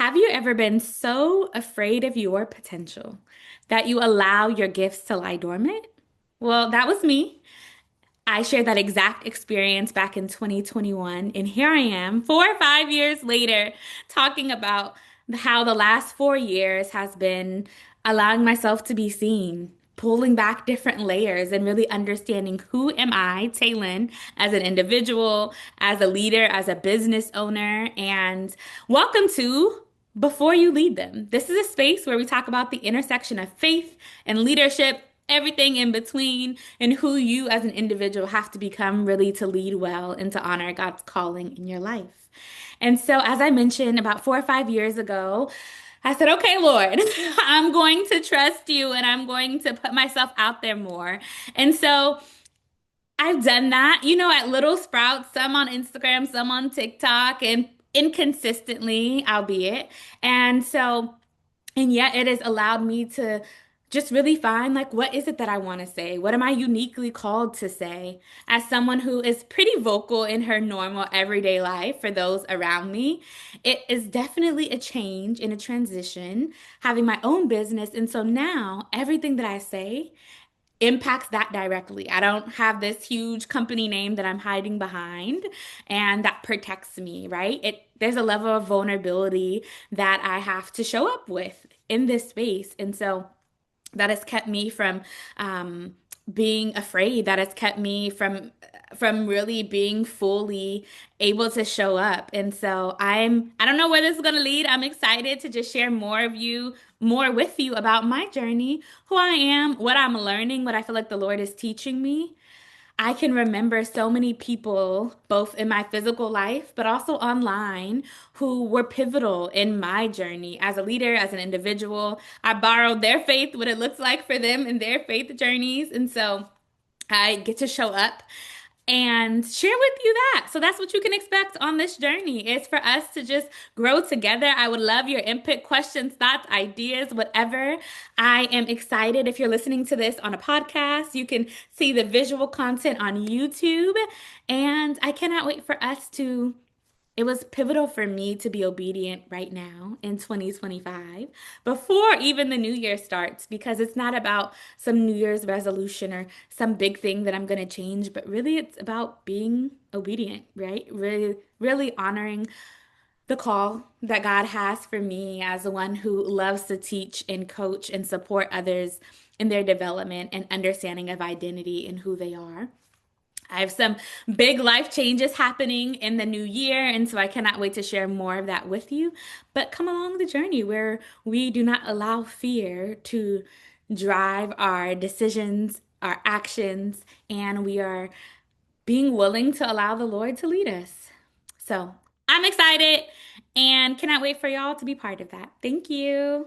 Have you ever been so afraid of your potential that you allow your gifts to lie dormant? Well, that was me. I shared that exact experience back in 2021, and here I am, 4 or 5 years later, talking about how the last 4 years has been allowing myself to be seen, pulling back different layers, and really understanding who am I, Taylin, as an individual, as a leader, as a business owner, and welcome to Before You Lead Them. This is a space where we talk about the intersection of faith and leadership, everything in between, and who you as an individual have to become really to lead well and to honor God's calling in your life. And so, as I mentioned about 4 or 5 years ago, I said, okay, Lord, I'm going to trust you and I'm going to put myself out there more. And so I've done that, at Little Sprouts, some on Instagram, some on TikTok, and inconsistently, albeit. And so, and yet it has allowed me to just really find like what is it that I want to say? What am I uniquely called to say as someone who is pretty vocal in her normal everyday life for those around me? It is definitely a change and a transition having my own business. And so now everything that I say impacts that directly. I don't have this huge company name that I'm hiding behind and that protects me, right? There's a level of vulnerability that I have to show up with in this space. And so that has kept me from being afraid. That has kept me from really being fully able to show up. And so I don't know where this is going to lead. I'm excited to just share more with you about my journey, who I am, what I'm learning, what I feel like the Lord is teaching me. I can remember so many people, both in my physical life, but also online, who were pivotal in my journey as a leader, as an individual. I borrowed their faith, what it looks like for them in their faith journeys. And so I get to show up and share with you that. So that's what you can expect on this journey is for us to just grow together. I would love your input, questions, thoughts, ideas, whatever. I am excited if you're listening to this on a podcast. You can see the visual content on YouTube. And I cannot wait for us to it was pivotal for me to be obedient right now in 2025 before even the new year starts because it's not about some New Year's resolution or some big thing that I'm going to change, but really it's about being obedient, right? Really, really honoring the call that God has for me as the one who loves to teach and coach and support others in their development and understanding of identity and who they are. I have some big life changes happening in the new year, and so I cannot wait to share more of that with you. But come along the journey where we do not allow fear to drive our decisions, our actions, and we are being willing to allow the Lord to lead us. So I'm excited and cannot wait for y'all to be part of that. Thank you.